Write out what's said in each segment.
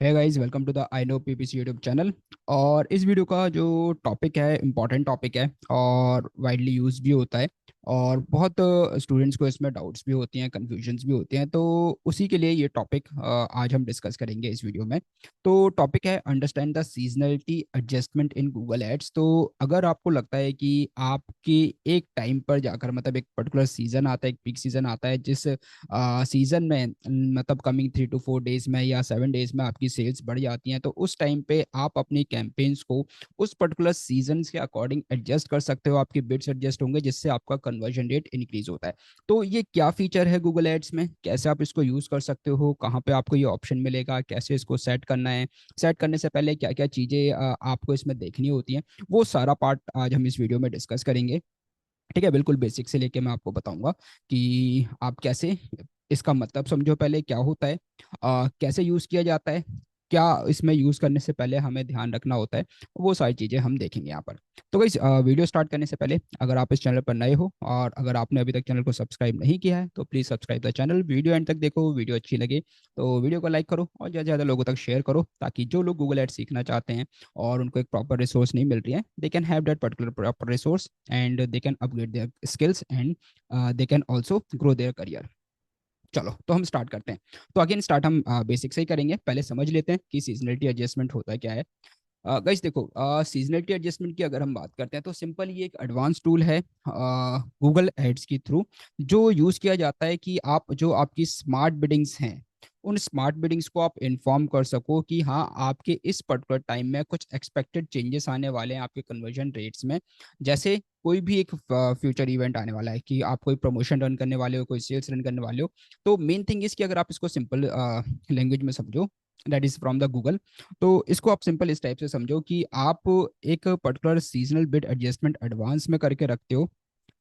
है guys, welcome to the I know PPC YouTube channel. और इस वीडियो का जो टॉपिक है इम्पॉर्टेंट टॉपिक है और वाइडली यूज भी होता है। और बहुत स्टूडेंट्स को इसमें डाउट्स भी होती हैं, कन्फ्यूजन्स भी होती हैं, तो उसी के लिए ये टॉपिक आज हम डिस्कस करेंगे इस वीडियो में। तो टॉपिक है understand the seasonality adjustment in Google ads. तो अगर आपको लगता है कि आपकी एक टाइम पर जाकर, मतलब एक पर्टिकुलर सीजन आता है, एक पीक सीजन आता है, जिस सीजन में मतलब कमिंग 3 to 4 डेज में या 7 डेज में आपकी सेल्स बढ़ जाती हैं, तो उस टाइम पे आप अपनी कैंपेन्स को उस पर्टिकुलर सीजन के अकॉर्डिंग एडजस्ट कर सकते हो। आपके बिड्स एडजस्ट होंगे जिससे आपका कन्वर्जन रेट इंक्रीज होता है। तो ये क्या फीचर है गूगल एड्स में, कैसे आप इसको यूज कर सकते हो, कहाँ पे आपको ये ऑप्शन मिलेगा, कैसे इसको सेट करना है, सेट करने से पहले क्या क्या चीजें आपको इसमें देखनी होती हैं, वो सारा पार्ट आज हम इस वीडियो में डिस्कस करेंगे। ठीक है, बिल्कुल बेसिक से लेके मैं आपको बताऊंगा कि आप कैसे इसका मतलब समझो, पहले क्या होता है, कैसे यूज किया जाता है, क्या इसमें यूज करने से पहले हमें ध्यान रखना होता है, वो सारी चीजें हम देखेंगे यहाँ पर। तो गाइस, वीडियो स्टार्ट करने से पहले अगर आप इस चैनल पर नए हो और अगर आपने अभी तक चैनल को सब्सक्राइब नहीं किया है तो please subscribe the channel. Video and तक देखो, वीडियो अच्छी लगे तो वीडियो को लाइक करो और ज़्यादा से ज़्यादा लोगों तक शेयर करो, ताकि जो लोग गूगल एड सीखना चाहते हैं और उनको एक प्रॉपर रिसोर्स नहीं मिल रही है, they can have that particular proper resource and they can upgrade their skills and they can also grow their career. चलो, तो हम स्टार्ट करते हैं। तो अगेन स्टार्ट हम बेसिक से ही करेंगे। पहले समझ लेते हैं कि सीजनलिटी एडजस्टमेंट होता है क्या है। गाइस देखो, सीजनलिटी एडजस्टमेंट की अगर हम बात करते हैं तो सिंपल ये एक एडवांस टूल है गूगल एड्स के थ्रू, जो यूज किया जाता है कि आप जो आपकी स्मार्ट बिडिंग्स हैं, उन स्मार्ट बिडिंग्स को आप इन्फॉर्म कर सको कि हाँ, आपके इस पर्टिकुलर टाइम में कुछ एक्सपेक्टेड चेंजेस आने वाले हैं आपके कन्वर्जन रेट्स में। जैसे कोई भी एक फ्यूचर इवेंट आने वाला है कि आप कोई प्रमोशन रन करने वाले हो, कोई सेल्स रन करने वाले हो। तो मेन थिंग इज कि अगर आप इसको सिंपल लैंग्वेज में समझो, that is from the Google. तो इसको आप सिंपल इस टाइप से समझो कि आप एक particular seasonal bid adjustment advance में करके रखते हो।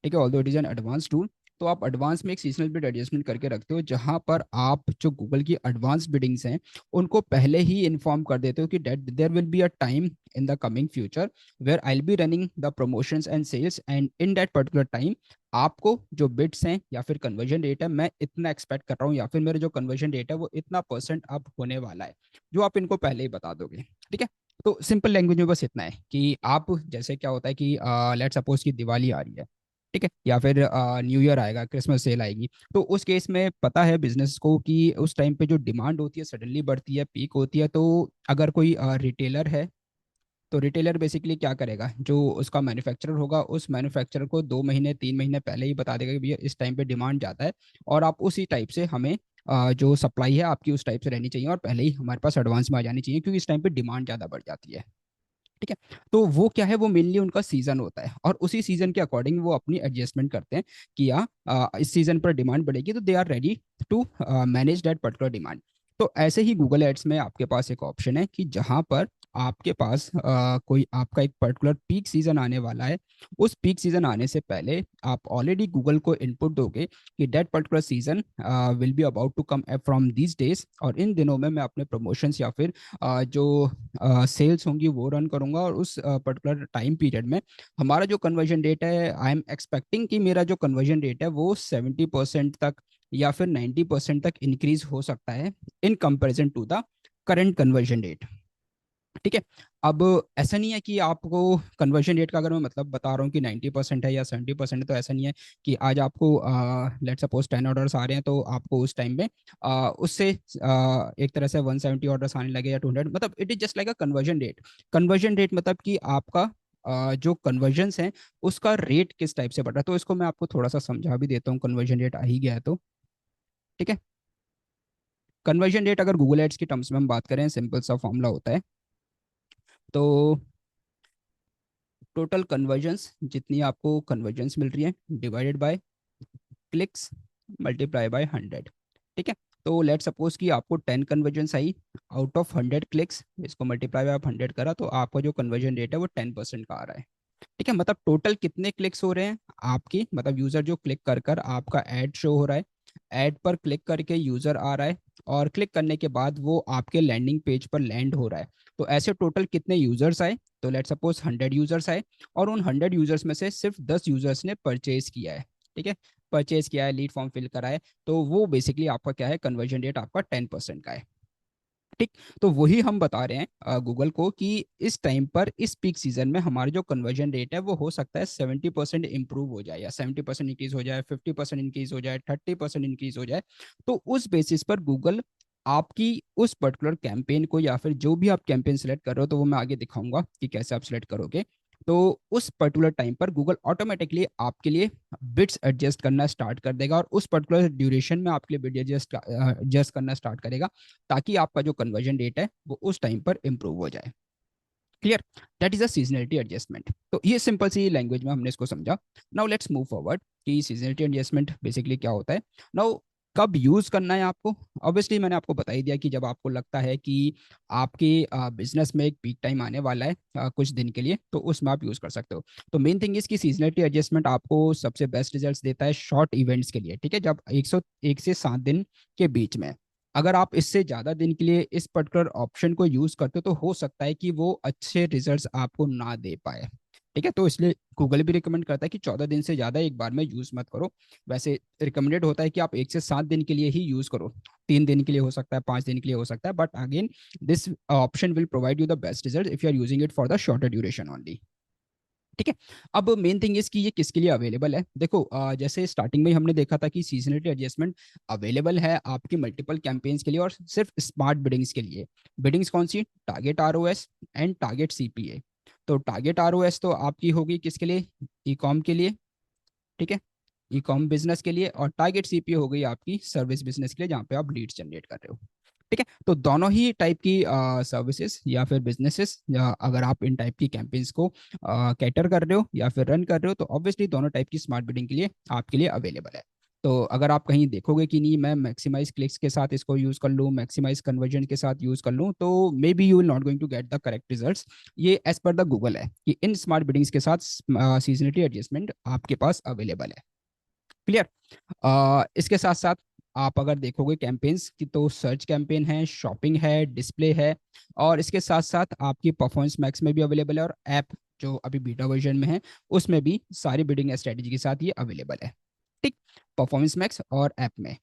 ठीक है, although it is an advance tool. तो आप एडवांस में एक सीजनल बिड एडजस्टमेंट करके रखते हो, जहां पर आप जो गूगल की एडवांस बिडिंग्स हैं उनको पहले ही इन्फॉर्म कर देते हो कि that there will be a time in the coming future where I will be running the promotions and sales, and in that particular time आपको जो बिड्स हैं या फिर कन्वर्जन रेट है, मैं इतना एक्सपेक्ट कर रहा हूँ, या फिर मेरे जो कन्वर्जन रेट है वो इतना परसेंट अप होने वाला है, जो आप इनको पहले ही बता दोगे। ठीक है, तो सिंपल लैंग्वेज में बस इतना है कि आप, जैसे क्या होता है कि लेट सपोज की दिवाली आ रही है, ठीक है, या फिर न्यू ईयर आएगा, क्रिसमस सेल आएगी, तो उस केस में पता है बिजनेस को कि उस टाइम पे जो डिमांड होती है सडनली बढ़ती है, पीक होती है। तो अगर कोई रिटेलर है, तो रिटेलर बेसिकली क्या करेगा, जो उसका मैन्युफैक्चरर होगा उस मैन्युफैक्चरर को 2 महीने 3 महीने पहले ही बता देगा कि भैया इस टाइम पे डिमांड ज़्यादा है, और आप उसी टाइप से हमें जो सप्लाई है आपकी उस टाइप से रहनी चाहिए और पहले ही हमारे पास एडवांस में आ जानी चाहिए, क्योंकि इस टाइम पे डिमांड ज़्यादा बढ़ जाती है। ठीक है, तो वो क्या है, वो मेनली उनका सीजन होता है और उसी सीजन के अकॉर्डिंग वो अपनी एडजस्टमेंट करते हैं कि इस सीजन पर डिमांड बढ़ेगी तो they are ready to manage that particular demand. तो ऐसे ही गूगल एड्स में आपके पास एक ऑप्शन है कि जहां पर आपके पास कोई आपका एक पर्टिकुलर पीक सीजन आने वाला है, उस पीक सीजन आने से पहले आप ऑलरेडी गूगल को इनपुट दोगे कि that particular season will be about to come from these days, और इन दिनों में मैं अपने प्रमोशंस या फिर जो सेल्स होंगी वो रन करूंगा, और उस पर्टिकुलर टाइम पीरियड में हमारा जो कन्वर्जन रेट है, आई एम एक्सपेक्टिंग कि मेरा जो कन्वर्जन रेट है वो 70% तक या फिर 90% तक इंक्रीज हो सकता है in comparison to the current conversion rate. ठीक है, अब ऐसा नहीं है कि आपको कन्वर्जन रेट का अगर मैं मतलब बता रहा हूँ कि 90% है या 70% है, तो ऐसा नहीं है कि आज आपको लेट सपोज 10 ऑर्डर्स आ रहे हैं, तो आपको उस टाइम में उससे एक तरह से 170 ऑर्डर्स आने लगे या 200, मतलब it is just like a conversion rate. Conversion rate मतलब कि आपका जो कन्वर्जन्स हैं उसका रेट किस टाइप से बढ़ रहा है। तो इसको मैं आपको थोड़ा सा समझा भी देता हूँ, कन्वर्जन रेट आ ही गया है तो। ठीक है, कन्वर्जन रेट अगर गूगल एड्स की टर्म्स में हम बात करें, सिंपल सा फॉर्मूला होता है। तो टोटल कन्वर्जन्स, जितनी आपको कन्वर्जन्स मिल रही है, divided by clicks multiply by 100। ठीक है, तो लेट सपोज कि आपको 10 convergence I out of 100 clicks, इसको मल्टीप्लाई बाय 100 करा तो आपका जो कन्वर्जन रेट है वो 10% का आ रहा है। ठीक है, मतलब टोटल कितने क्लिक्स हो रहे हैं आपकी, मतलब यूजर जो क्लिक कर कर आपका ऐड शो हो रहा है, ऐड पर क्लिक करके यूजर आ रहा है, और क्लिक करने के बाद वो आपके लैंडिंग पेज पर लैंड हो रहा है। तो ऐसे टोटल कितने यूजर्स आए, तो लेट सपोज 100 यूजर्स आए, और उन 100 यूजर्स में से सिर्फ 10 यूजर्स ने परचेज किया है। ठीक है, परचेज किया है, लीड फॉर्म फिल करा है, तो वो बेसिकली आपका क्या है, कन्वर्जन रेट आपका 10% का है। ठीक। तो वही हम बता रहे हैं गूगल को कि इस टाइम पर इस पीक सीजन में हमारा जो कन्वर्जन रेट है वो हो सकता है 70% इंप्रूव हो जाए, या 70% इंक्रीज हो जाए, 50% इंक्रीज हो जाए, 30% इंक्रीज हो जाए। तो उस बेसिस पर गूगल आपकी उस पर्टिकुलर कैंपेन को, या फिर जो भी आप कैंपेन सेलेक्ट कर रहे हो, तो वो मैं आगे दिखाऊंगा कि कैसे आप सेलेक्ट करोगे। तो उस पर्टिकुलर टाइम पर गूगल ऑटोमेटिकली आपके लिए बिट्स एडजस्ट करना स्टार्ट कर देगा, और उस पर्टिकुलर ड्यूरेशन में आपके लिए बिट एडजस्ट एडजस्ट करना स्टार्ट करेगा, ताकि आपका जो कन्वर्जन रेट है वो उस टाइम पर इंप्रूव हो जाए। Clear. That is a seasonality adjustment. तो ये सिंपल सी लैंग्वेज में हमने इसको समझा। नाउ लेट्स मूव फॉरवर्ड कि सीजनलिटी एडजस्टमेंट बेसिकली क्या होता है। नाउ कब यूज करना है आपको? ऑब्वियसली मैंने आपको बता ही दिया कि जब आपको लगता है कि आपके बिजनेस में एक पीक टाइम आने वाला है कुछ दिन के लिए, तो उसमें आप यूज कर सकते हो। तो मेन थिंग इज कि सीजनलिटी एडजस्टमेंट आपको सबसे बेस्ट रिजल्ट्स देता है शॉर्ट इवेंट्स के लिए, ठीक है, जब 101 से 7 दिन के बीच में। अगर आप इससे ज़्यादा दिन के लिए इस पर्टिकुलर ऑप्शन को यूज़ करते हो, तो हो सकता है कि वो अच्छे रिजल्ट्स आपको ना दे पाए। ठीक है, तो इसलिए गूगल भी रिकमेंड करता है कि 14 दिन से ज़्यादा एक बार में यूज़ मत करो। वैसे रिकमेंडेड होता है कि आप 1 से 7 दिन के लिए ही यूज़ करो। 3 दिन के लिए हो सकता है, 5 दिन के लिए हो सकता है, but again this option will provide you the best result if you are using it for the shorter duration only. ठीक है। अब मेन थिंग इज कि ये किसके लिए अवेलेबल है। देखो जैसे स्टार्टिंग में हमने देखा था कि सीजनलिटी एडजस्टमेंट अवेलेबल है आपकी मल्टीपल कैंपेन्स के लिए और सिर्फ स्मार्ट बिडिंग्स के लिए। बिडिंग्स कौन सी? Target ROAS and target CPA. तो टारगेट आरओएस तो आपकी होगी किसके लिए? ई कॉम के लिए। ठीक है, ई कॉम बिजनेस के लिए। और टारगेट सीपीए हो गई आपकी सर्विस बिजनेस के लिए, जहाँ पे आप लीड्स जनरेट कर रहे हो। ठीक है, तो दोनों ही टाइप की सर्विसेज या फिर बिजनेसेस, या अगर आप इन टाइप की कैंपेन्स को कैटर कर रहे हो या फिर रन कर रहे हो, तो ऑब्वियसली दोनों टाइप की स्मार्ट बिडिंग के लिए आपके लिए अवेलेबल है। तो अगर आप कहीं देखोगे कि नहीं मैं मैक्सिमाइज क्लिक्स के साथ इसको यूज कर लूँ, मैक्सिमाइज कन्वर्जन के साथ यूज कर लूँ, तो maybe you will not going to get the correct results. ये एज पर द गूगल है कि इन स्मार्ट बिडिंग्स के साथ सीजनिटी एडजस्टमेंट आपके पास अवेलेबल है। क्लियर। इसके साथ साथ आप अगर देखोगे कैंपेन्स की, तो सर्च कैंपेन है, शॉपिंग है, डिस्प्ले है, और इसके साथ साथ आपकी परफॉर्मेंस मैक्स में भी अवेलेबल है, और ऐप जो अभी बीटा वर्जन में है उसमें भी सारी बिडिंग स्ट्रेटेजी के साथ ये अवेलेबल है। ठीक। परफॉर्मेंस मैक्स और ऐप में।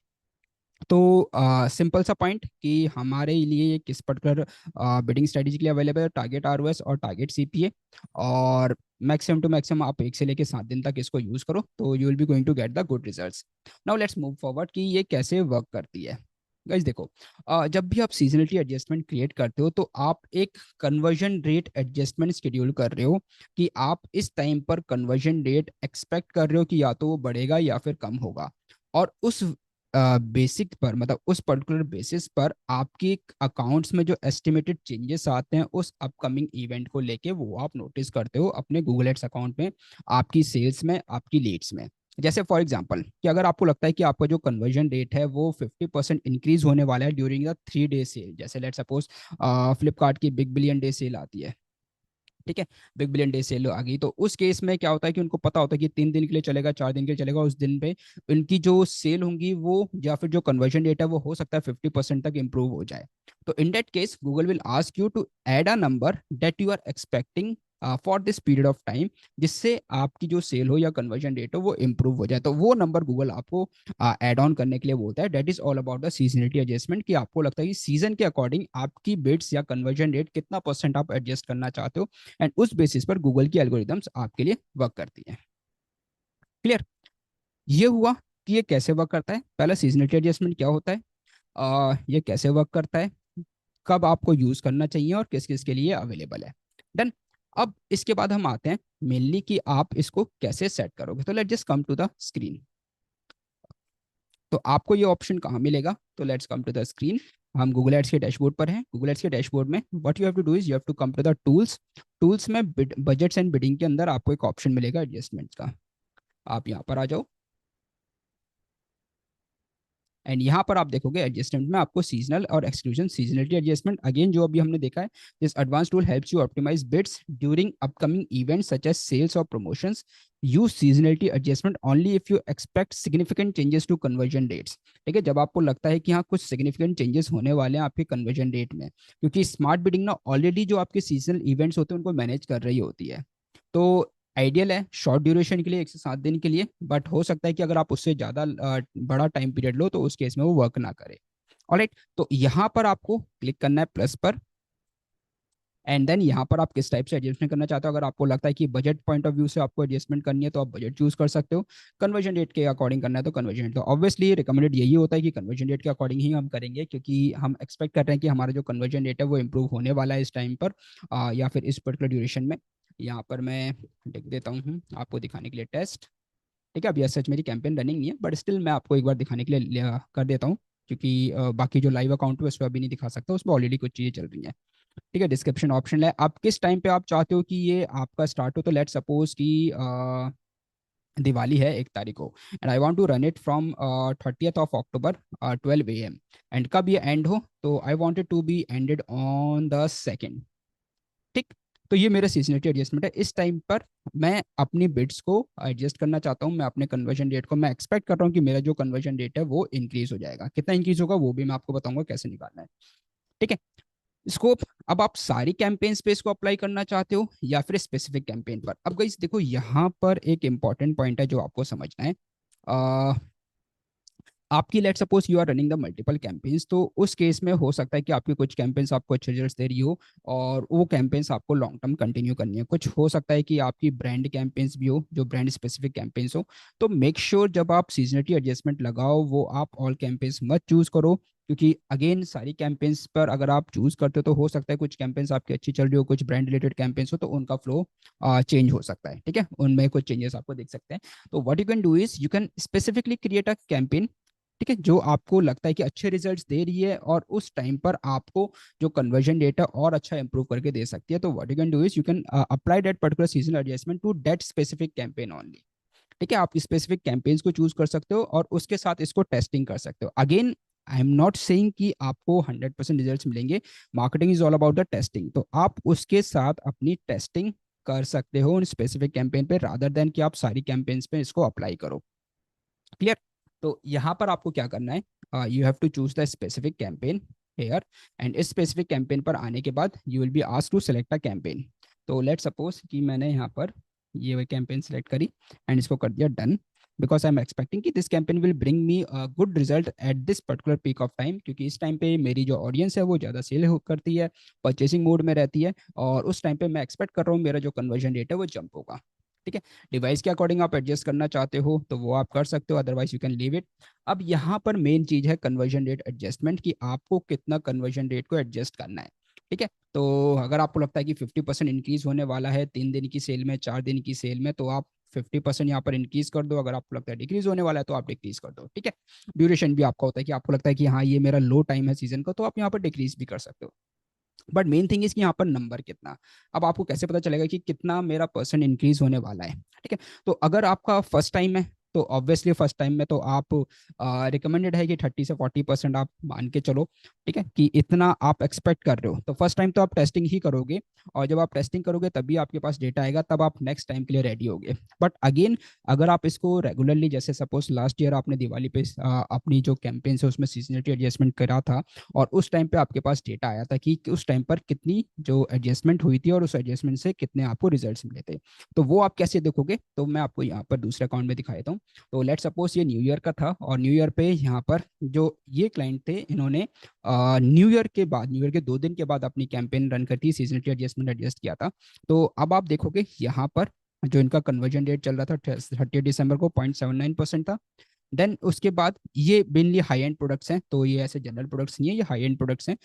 तो सिंपल सा पॉइंट कि हमारे लिए ये किस पर्टिकुलर बिडिंग स्ट्रेटेजी के लिए अवेलेबल है, टारगेट आरओएस और टारगेट सीपीए। और मैक्सिमम टू मैक्सिमम आप 1 से लेकर 7 दिन तक इसको यूज करो, तो you will be going to get the good results. Now let's move forward कि ये कैसे वर्क करती है। गाइस देखो, जब भी आप सीजनलिटी एडजस्टमेंट क्रिएट करते हो, तो आप एक कन्वर्जन रेट एडजस्टमेंट शेड्यूल कर रहे हो कि आप इस टाइम पर कन्वर्जन रेट एक्सपेक्ट कर रहे हो कि या तो वो बढ़ेगा या फिर कम होगा। और उस बेसिक पर, मतलब उस पर्टिकुलर बेसिस पर आपकी अकाउंट्स में जो एस्टिमेटेड चेंजेस आते हैं उस अपकमिंग इवेंट को लेके, वो आप नोटिस करते हो अपने गूगल एड्स अकाउंट में, आपकी सेल्स में, आपकी लीड्स में। जैसे फॉर एग्जांपल कि अगर आपको लगता है कि आपका जो कन्वर्जन रेट है वो 50% इंक्रीज होने वाला है ड्यूरिंग द 3 डे सेल, जैसे लेट सपोज फ्लिपकार्ट की बिग बिलियन डे सेल आती है। ठीक है, बिग बिलियन डे सेल आ गई, तो उस केस में क्या होता है कि उनको पता होता है कि 3 दिन के लिए चलेगा, 4 दिन के लिए चलेगा, उस दिन पे उनकी जो सेल होंगी वो, या फिर जो कन्वर्जन रेट है वो हो सकता है 50% तक इंप्रूव हो जाए। तो in that case Google will ask you to add a number that you are expecting for this period of time, जिससे आपकी जो सेल हो या कन्वर्जन रेट हो वो इंप्रूव हो जाए। तो वो नंबर गूगल आपको ऐड ऑन करने के लिए बोलता है। That is all about the seasonality adjustment, कि आपको लगता है कि सीजन के अकॉर्डिंग आपकी बिट्स या कन्वर्जन रेट कितना परसेंट आप एडजस्ट करना चाहते हो, एंड उस बेसिस पर गूगल की एल्गोरिदम्स आपके लिए वर्क करती हैं। क्लियर। ये हुआ कि ये कैसे वर्क करता है। पहला सीजनिटी एडजस्टमेंट क्या होता है, ये कैसे वर्क करता है, कब आपको यूज करना चाहिए, और किस किस के लिए अवेलेबल है। डन। अब इसके बाद हम आते हैं मेनली कि आप इसको कैसे सेट करोगे। तो let just come to the screen. तो आपको ये ऑप्शन कहाँ मिलेगा? तो let's come to the screen. हम गूगल एड्स के डैशबोर्ड पर हैं। गूगल एड्स के डैशबोर्ड में what you have to do is you have to come to the tools. Tools में बजट्स एंड बिडिंग के अंदर आपको एक ऑप्शन मिलेगा एडजस्टमेंट का। आप यहाँ पर आ जाओ, एंड यहाँ पर आप देखोगे एडजस्टमेंट में आपको सीजनल और एक्सक्लूजन सीजनलिटी एडजस्टमेंट, अगेन जो अभी हमने देखा है, this advance tool helps you optimise bids during upcoming events such as sales और promotions. Use seasonality adjustment only if you expect significant changes to conversion rates. ठीक है, जब आपको लगता है कि हाँ कुछ सिग्निफिकेंट चेंजेस होने वाले हैं आपके कन्वर्जन रेट में, क्योंकि स्मार्ट बिडिंग ना ऑलरेडी जो आपके सीजनल इवेंट्स होते हैं उनको मैनेज कर रही होती है। तो आइडियल है शॉर्ट ड्यूरेशन के लिए, 1 से 7 दिन के लिए, बट हो सकता है कि अगर आप उससे ज़्यादा बड़ा टाइम पीरियड लो तो उस केस में वो वर्क ना करे। ऑलराइट, तो यहाँ पर आपको क्लिक करना है प्लस पर, एंड देन यहाँ पर आप किस टाइप से एडजस्टमेंट करना चाहते हो। अगर आपको लगता है कि बजट पॉइंट ऑफ व्यू से आपको एडजस्टमेंट करनी है तो आप बजट चूज कर सकते हो। कन्वर्जन रेट के अकॉर्डिंग करना है तो कन्वर्जन रेट, तो ऑब्वियसली रिकमेंडेड यही होता है कि कन्वर्जन रेट के अकॉर्डिंग ही हम करेंगे, क्योंकि हम एक्सपेक्ट कर रहे हैं कि हमारा जो कन्वर्जन रेट है वो इंप्रूव होने वाला है इस टाइम पर, या फिर इस पर्टिकुलर ड्यूरेशन में। यहाँ पर मैं लिख देता हूँ आपको दिखाने के लिए टेस्ट। ठीक है, अभी सच मेरी कैंपेन रनिंग नहीं है, बट स्टिल मैं आपको एक बार दिखाने के लिए कर देता हूँ, क्योंकि बाकी जो लाइव अकाउंट है उस पर अभी नहीं दिखा सकता, उसमें ऑलरेडी कुछ चीज़ें चल रही हैं। ठीक है, डिस्क्रिप्शन ऑप्शन है, आप किस टाइम पे आप चाहते हो कि ये आपका स्टार्ट हो। तो लेट सपोज कि दिवाली है 1 तारीख को, and I want to run it from 30th of October 12 AM, and कब ये एंड हो, तो I want it to be ended on the second. ठीक, तो ये मेरा सीजनिटी एडजस्टमेंट है। इस टाइम पर मैं अपनी बिट्स को एडजस्ट करना चाहता हूँ, मैं अपने कन्वर्जन रेट को, मैं एक्सपेक्ट कर रहा हूँ कि मेरा जो कन्वर्जन रेट है वो इंक्रीज हो जाएगा। कितना इंक्रीज होगा वो भी मैं आपको बताऊंगा कैसे निकालना है। ठीक है, स्कोप, अब आप सारी कैंपेन्स पे इसको अप्लाई करना चाहते हो या फिर स्पेसिफिक कैंपेन पर। अब गाइस देखो, यहाँ पर एक इंपॉर्टेंट पॉइंट है जो आपको समझना है। आपकी let suppose you are running the multiple campaigns, तो उस केस में हो सकता है कि आपकी कुछ कैंपेन्स आपको अच्छे रिजल्ट्स दे रही हो और वो कैंपेन्स आपको लॉन्ग टर्म कंटिन्यू करनी है। कुछ हो सकता है कि आपकी ब्रांड कैंपेन्स भी हो, जो ब्रांड स्पेसिफिक कैंपेन्स हो। तो मेक श्योर जब आप सीजनिटी एडजस्टमेंट लगाओ वो आप ऑल कैंपेन्स मत चूज करो, क्योंकि अगेन सारी कैंपेन्स पर अगर आप चूज करते हो तो हो सकता है कुछ कैंपेन्स आपकी अच्छी चल रही हो, कुछ ब्रांड रिलेटेड कैंपेन्स हो तो उनका फ्लो चेंज हो सकता है। ठीक है, उनमें कुछ चेंजेस आपको देख सकते हैं। तो what you can do is you can specifically create a campaign, ठीक है, जो आपको लगता है कि अच्छे रिजल्ट्स दे रही है और उस टाइम पर आपको जो कन्वर्जन डेटा और अच्छा इंप्रूव करके दे सकती है। तो what you can do is you can apply that particular season adjustment to that specific campaign only. ठीक है, आप स्पेसिफिक कैंपेन्स को चूज कर सकते हो और उसके साथ इसको टेस्टिंग कर सकते हो। Again I am not saying कि आपको 100% रिजल्ट्स मिलेंगे, marketing is all about the testing, तो आप उसके साथ अपनी टेस्टिंग कर सकते हो उन स्पेसिफिक कैंपेन पे, रादर देन कि आप सारी कैंपेन्स पे इसको अप्लाई करो। क्लियर, तो यहाँ पर आपको क्या करना है, you have to choose the specific campaign here, and इस स्पेसिफिक कैंपेन पर आने के बाद you will be asked to select a campaign. तो लेट सपोज कि मैंने यहाँ पर ये वही कैंपेन सेलेक्ट करी एंड इसको कर दिया done, because I am expecting कि this campaign will bring me good result at this particular peak of time, क्योंकि इस टाइम पे मेरी जो ऑडियंस है वो ज़्यादा सेल करती है, परचेसिंग मोड में रहती है, और उस टाइम पे मैं एक्सपेक्ट कर रहा हूँ मेरा जो कन्वर्जन रेट है वो जंप होगा। ठीक है, डिवाइस के अकॉर्डिंग आप एडजस्ट करना चाहते हो तो वो आप कर सकते हो, otherwise you can leave it. अब यहाँ पर मेन चीज है कन्वर्जन रेट एडजस्टमेंट, कि आपको कितना कन्वर्जन रेट को एडजस्ट करना है। ठीक है, तो अगर आपको लगता है कि 50% इंक्रीज होने वाला है 3 दिन की सेल में, 4 दिन की सेल में, तो आप 50% यहाँ पर इंक्रीज कर दो। अगर आपको लगता है डिक्रीज होने वाला है तो आप डिक्रीज कर दो। ठीक है, ड्यूरेशन भी आपका होता है कि आपको लगता है कि हाँ ये मेरा लो टाइम है सीजन का, तो आप यहाँ पर डिक्रीज भी कर सकते हो। बट मेन थिंग इज कि यहाँ पर नंबर कितना। अब आपको कैसे पता चलेगा कि कितना मेरा परसेंट इंक्रीज होने वाला है। ठीक है, तो अगर आपका फर्स्ट टाइम है तो ऑब्वियसली फर्स्ट टाइम में तो आप रिकमेंडेड है कि 30 से 40% आप मान के चलो। ठीक है, कि इतना आप एक्सपेक्ट कर रहे हो, तो फर्स्ट टाइम तो आप टेस्टिंग ही करोगे, और जब आप टेस्टिंग करोगे तभी आपके पास डेटा आएगा, तब आप नेक्स्ट टाइम के लिए रेडी होगे। बट अगेन अगर आप इसको रेगुलरली, जैसे सपोज लास्ट ईयर आपने दिवाली पे अपनी जो कैंपेन्स है उसमें सीजनिटी एडजस्टमेंट करा था, और उस टाइम पे आपके पास डेटा आया था कि उस टाइम पर कितनी जो एडजस्टमेंट हुई थी और उस एडजस्टमेंट से कितने आपको रिजल्ट्स मिले थे, तो वो आप कैसे देखोगे, तो मैं आपको यहाँ पर दूसरे अकाउंट में दिखा देता हूँ। तो लेट सपोज ये न्यू ईयर का था, और न्यू ईयर पे यहाँ पर जो ये क्लाइंट थे इन्होंने न्यू ईयर के बाद, न्यू ईयर के 2 दिन के बाद अपनी कैंपेन रन करती, सीजनिटी एडजस्टमेंट एडजस्ट किया था। तो अब आप देखोगे यहाँ पर जो इनका कन्वर्जन रेट चल रहा था 30 दिसंबर को 0.79% था। देन उसके बाद ये मेनली हाई एंड प्रोडक्ट्स हैं, तो ये ऐसे जनरल प्रोडक्ट्स नहीं है, ये हाई एंड प्रोडक्ट्स हैं,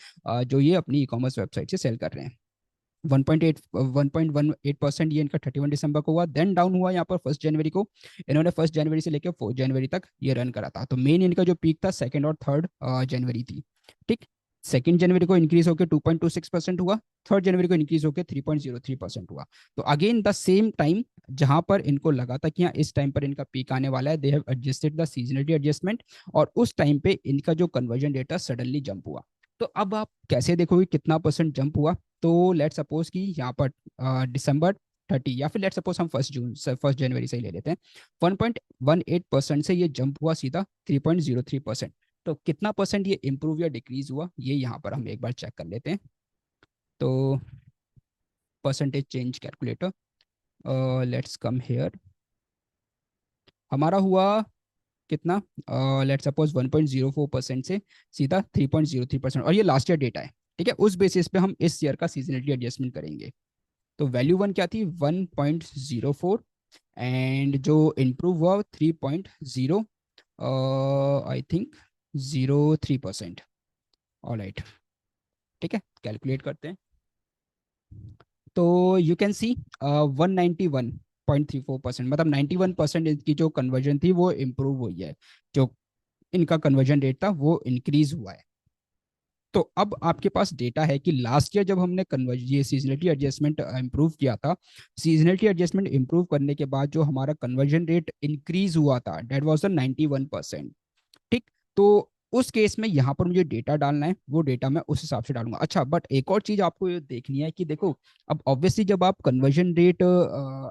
जो ये अपनी ई कॉमर्स वेबसाइट से सेल कर रहे हैं। 1.18% ये इनका 31 दिसंबर को हुआ, देन डाउन हुआ यहाँ पर 1 जनवरी को। इन्होंने 1 जनवरी से लेकर 4 जनवरी तक ये रन करा था, तो मेन इनका जो पीक था 2 और 3 जनवरी थी। ठीक, 2 जनवरी को इंक्रीज होकर 2.26% हुआ, 3 जनवरी को इंक्रीज होकर 3.03% हुआ। तो अगेन द सेम टाइम जहां पर इनको लगा था कि हाँ इस टाइम पर इनका पीक आने वाला है, they have adjusted the seasonality adjustment, और उस टाइम पे इनका जो कन्वर्जन डेटा सडनली जंप हुआ। तो अब आप कैसे देखोगे कितना परसेंट जंप हुआ, तो लेट सपोज कि यहाँ पर December 30, या फिर लेट सपोज हम 1 जनवरी से ही ले लेते हैं, 1.18% से ये जंप हुआ सीधा 3.03%। तो कितना परसेंट ये इंप्रूव या डिक्रीज हुआ, ये यहाँ पर हम एक बार चेक कर लेते हैं। तो percentage change calculator, let's come here, हमारा हुआ कितना, लेट सपोज 1.04% से सीधा 3.03%, और ये लास्ट ईयर डेटा है। ठीक है, उस बेसिस पे हम इस ईयर का सीजनलिटी एडजस्टमेंट करेंगे। तो वैल्यू वन क्या थी, 1.04, एंड जो इम्प्रूव हुआ 3.0, आई थिंक 03%। ऑलराइट, ठीक है, कैलकुलेट करते हैं। तो यू कैन सी 191.34%, मतलब 91% इनकी जो कन्वर्जन थी वो इम्प्रूव हुई है, जो इनका कन्वर्जन रेट था वो इंक्रीज हुआ है। तो अब आपके पास डेटा है कि लास्ट ईयर जब हमने कन्वर्ज ये सीजनलिटी एडजस्टमेंट इंप्रूव किया था, सीजनलिटी एडजस्टमेंट इंप्रूव करने के बाद जो हमारा कन्वर्जन रेट इंक्रीज हुआ था, डेट वाज द 91%। ठीक, तो उस केस में यहाँ पर मुझे डेटा डालना है, वो डेटा मैं उस हिसाब से डालूंगा। अच्छा, बट एक और चीज आपको ये देखनी है कि देखो, अब ऑब्वियसली जब आप कन्वर्जन रेट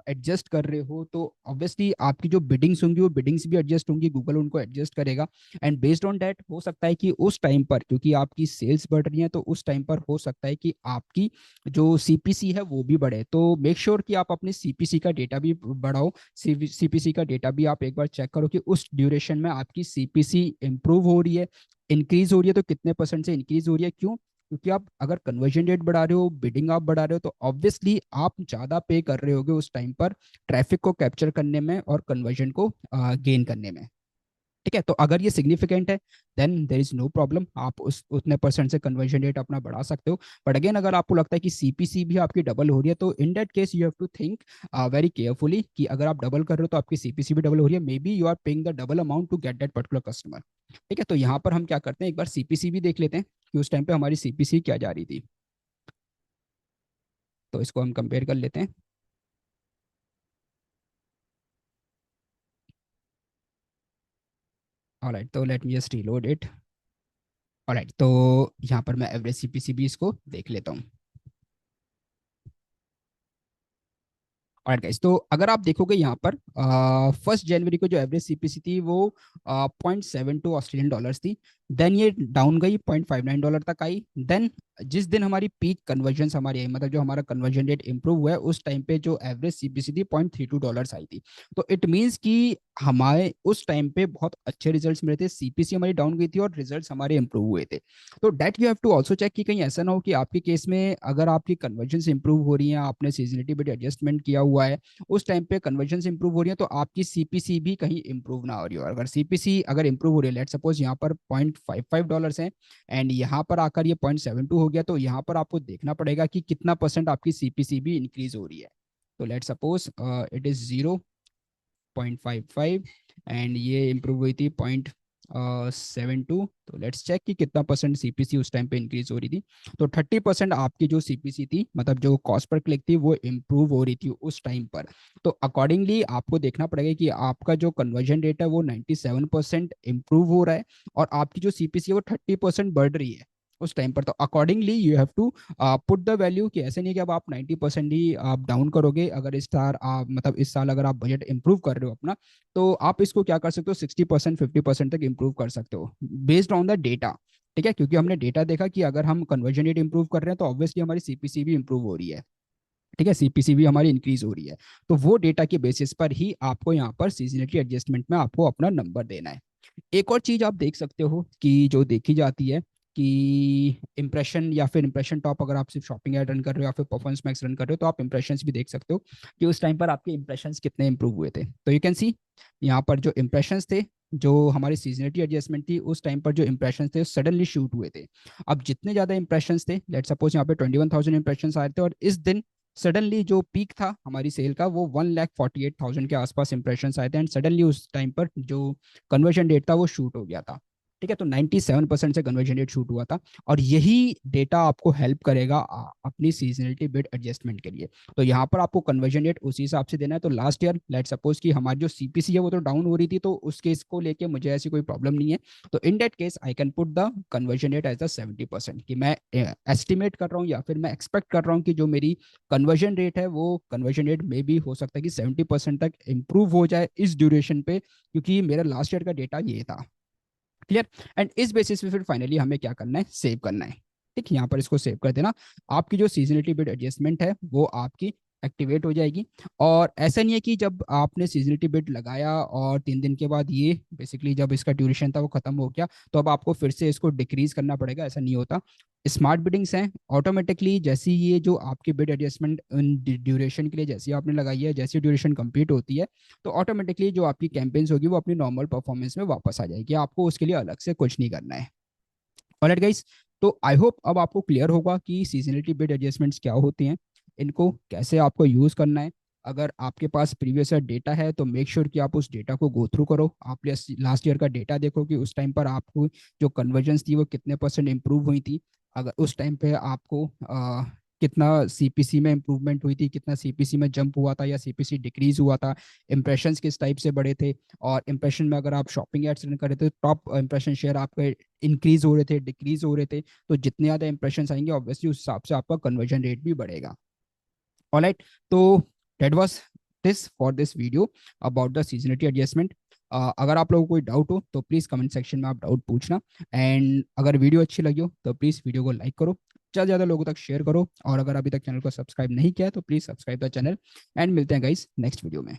एडजस्ट कर रहे हो तो ऑब्वियसली आपकी जो बिडिंग्स होंगी वो बिडिंग्स भी एडजस्ट होंगी, गूगल उनको एडजस्ट करेगा। एंड बेस्ड ऑन दैट हो सकता है कि उस टाइम पर, क्योंकि आपकी सेल्स बढ़ रही है, तो उस टाइम पर हो सकता है कि आपकी जो सीपीसी है वो भी बढ़े। तो मेक श्योर कि आप अपनी सीपीसी का डेटा भी बढ़ाओ। सीपीसी का डेटा भी आप एक बार चेक करो कि उस ड्यूरेशन में आपकी सीपीसी इंप्रूव हो रही है, इंक्रीज हो रही है, तो कितने परसेंट से इंक्रीज हो रही है। क्यों? क्योंकि आप अगर कन्वर्जन रेट बढ़ा रहे हो, बिडिंग आप बढ़ा रहे हो, तो ऑब्वियसली आप ज्यादा पे कर रहे होगे उस टाइम पर ट्रैफिक को कैप्चर करने में और कन्वर्जन को गेन करने में। ठीक है, तो अगर ये सिग्निफिकेंट है then there is no problem, आप उस उतने परसेंट से कन्वर्जन रेट अपना बढ़ा सकते हो। बट अगेन, अगर आपको लगता है कि सीपीसी भी आपकी डबल हो रही है, तो in that case you have to think very carefully कि अगर आप डबल कर रहे हो तो आपकी सीपीसी भी डबल हो रही है, maybe you are paying the double amount to get that particular customer. ठीक है, तो यहाँ पर हम क्या करते हैं, एक बार सीपीसी भी देख लेते हैं कि उस टाइम पे हमारी सीपीसी क्या जा रही थी। तो इसको हम कंपेयर कर लेते हैं। ऑलराइट, तो let me just reload it. Alright, तो यहाँ पर मैं एवरेज सीपीसी भी इसको देख लेता हूँ। ऑलराइट गाइस, तो अगर आप देखोगे यहाँ पर 1 जनवरी को जो एवरेज सीपीसी थी वो 0.72 ऑस्ट्रेलियन डॉलर्स थी। देन ये डाउन गई, $0.59 तक आई। देन जिस दिन हमारी पीक कन्वर्जन हमारी आई, मतलब जो हमारा कन्वर्जन रेट इंप्रूव हुआ है, उस टाइम पे जो एवरेज सीपीसी थी $0.32 आई थी। तो इट मीन्स कि हमारे उस टाइम पे बहुत अच्छे रिजल्ट्स मिले थे, सीपीसी हमारी डाउन गई थी और रिजल्ट्स हमारे इंप्रूव हुए थे। तो that you have to also check कि कहीं ऐसा ना हो कि आपके केस में अगर आपकी कन्वर्जन इंप्रूव हो रही है, आपने सीजनिटी बिट एडजस्टमेंट किया हुआ है, उस टाइम पे कन्वर्जन इंप्रूव हो रही है, तो आपकी सीपीसी भी कहीं इंप्रूव ना हो रही हो। अगर सीपीसी अगर इंप्रूव हो रही है, लेट सपोज यहाँ पर $0.55 है एंड यहाँ पर आकर ये 0.72 हो गया, तो यहाँ पर आपको देखना पड़ेगा कि कितना परसेंट आपकी सीपीसी भी इंक्रीज हो रही है। तो let suppose it is 0.55 and ये इंप्रूव हुई थी 0.72। तो लेट्स चेक कि कितना परसेंट सीपीसी उस टाइम पे इंक्रीज हो रही थी। तो 30% आपकी जो सीपीसी थी, मतलब जो कॉस्ट पर क्लिक थी, वो इंप्रूव हो रही थी उस टाइम पर। तो अकॉर्डिंगली आपको देखना पड़ेगा कि आपका जो कन्वर्जन रेट है वो 97% इंप्रूव हो रहा है और आपकी जो सीपीसी है वो 30% बढ़ रही है उस टाइम पर। तो accordingly you have to put the value, कि ऐसे नहीं कि अब आप 90% ही आप डाउन करोगे। अगर इस साल आप, मतलब इस साल अगर आप बजट इंप्रूव कर रहे हो अपना, तो आप इसको क्या कर सकते हो, 60% 50% तक इंप्रूव कर सकते हो बेस्ड ऑन द डेटा। ठीक है, क्योंकि हमने डेटा देखा कि अगर हम कन्वर्जन रेट इंप्रूव कर रहे हैं तो ऑब्वियसली हमारी सीपीसी भी इंप्रूव हो रही है। ठीक है, सीपीसी भी हमारी इंक्रीज हो रही है। तो वो डेटा के बेसिस पर ही आपको यहाँ पर सीजनिटी एडजस्टमेंट में आपको अपना नंबर देना है। एक और चीज आप देख सकते हो कि जो देखी जाती है कि इंप्रेशन या फिर इंप्रेशन टॉप, अगर आप सिर्फ शॉपिंग एड रन कर रहे हो या फिर परफॉर्मेंस मैक्स रन कर रहे हो, तो आप इंप्रेशंस भी देख सकते हो कि उस टाइम पर आपके इंप्रेशंस कितने इंप्रूव हुए थे। तो यू कैन सी यहाँ पर जो इंप्रेशंस थे, जो हमारी सीजनिटी एडजस्टमेंट थी उस टाइम पर जो इंप्रेशंस थे सडनली शूट हुए थे। अब जितने ज्यादा इंप्रेशंस थे, लेट सपोज यहाँ पे 21,000 इंप्रेशंस आए थे, और इस दिन सडनली जो पीक था हमारी सेल का वो 1,48,000 के आसपास इंप्रेशंस आए थे, एंड सडनली उस टाइम पर जो कन्वर्जन रेट था वो शूट हो गया था। ठीक है, तो 97% से कन्वर्जन रेट शूट हुआ था। और यही डेटा आपको हेल्प करेगा अपनी सीजनलिटी बिड एडजस्टमेंट के लिए। तो यहाँ पर आपको कन्वर्जन रेट उसी हिसाब से देना है। तो लास्ट ईयर लेट सपोज कि हमारी जो सीपीसी है वो तो डाउन हो रही थी, तो उस केस को लेके मुझे ऐसी कोई प्रॉब्लम नहीं है। तो in that case I can put the conversion rate as the 70%, कि मैं एस्टिमेट कर रहा हूँ या फिर मैं एक्सपेक्ट कर रहा हूँ कि जो मेरी कन्वर्जन रेट है वो कन्वर्जन रेट में भी हो सकता है कि 70% तक इंप्रूव हो जाए इस ड्यूरेशन पे, क्योंकि मेरा लास्ट ईयर का डेटा ये था। क्लियर? एंड इस बेसिस पे फिर फाइनली हमें क्या करना है, सेव करना है। ठीक, यहाँ पर इसको सेव कर देना। आपकी जो सीजनिटी बिड एडजस्टमेंट है वो आपकी एक्टिवेट हो जाएगी। और ऐसा नहीं है कि जब आपने सीजनिटी बिड लगाया और 3 दिन के बाद ये बेसिकली जब इसका ड्यूरेशन था वो खत्म हो गया तो अब आपको फिर से इसको डिक्रीज करना पड़ेगा, ऐसा नहीं होता। स्मार्ट बिडिंग्स हैं, ऑटोमेटिकली जैसी ये जो आपकी बिड एडजस्टमेंट ड्यूरेशन के लिए जैसी आपने लगाई है, जैसी ड्यूरेशन कंप्लीट होती है तो ऑटोमेटिकली जो आपकी कैंपेन्स होगी वो अपनी नॉर्मल परफॉर्मेंस में वापस आ जाएगी, आपको उसके लिए अलग से कुछ नहीं करना है। ऑलराइट गाइस, तो आई होप अब आपको क्लियर होगा कि सीजनलिटी बिड एडजस्टमेंट्स क्या होती हैं, इनको कैसे आपको यूज़ करना है। अगर आपके पास प्रीवियस ईयर डेटा है तो मेक श्योर कि आप उस डेटा को गो थ्रू करो, आप लास्ट ईयर का डेटा देखो कि उस टाइम पर आपको जो कन्वर्जन्स थी वो कितने परसेंट इंप्रूव हुई थी। अगर उस टाइम पे आपको कितना सीपीसी में इंप्रूवमेंट हुई थी, कितना सीपीसी में जंप हुआ था या सीपीसी डिक्रीज हुआ था, इंप्रेशंस किस टाइप से बढ़े थे, और इंप्रेशन में अगर आप शॉपिंग एड्स रन कर रहे थे तो टॉप इंप्रेशन शेयर आपके इंक्रीज हो रहे थे, डिक्रीज हो रहे थे, तो जितने ज़्यादा इंप्रेशन आएंगे ऑब्वियसली उस हिसाब से आपका कन्वर्जन रेट भी बढ़ेगा। ऑलराइट, तो that was this for this video about the seasonality adjustment. अगर आप लोगों को कोई डाउट हो तो प्लीज़ कमेंट सेक्शन में आप डाउट पूछना। एंड अगर वीडियो अच्छी लगी हो तो प्लीज़ वीडियो को लाइक करो, ज़्यादा से ज़्यादा लोगों तक शेयर करो, और अगर अभी तक चैनल को सब्सक्राइब नहीं किया है तो please subscribe the channel. And मिलते हैं गाइस नेक्स्ट वीडियो में।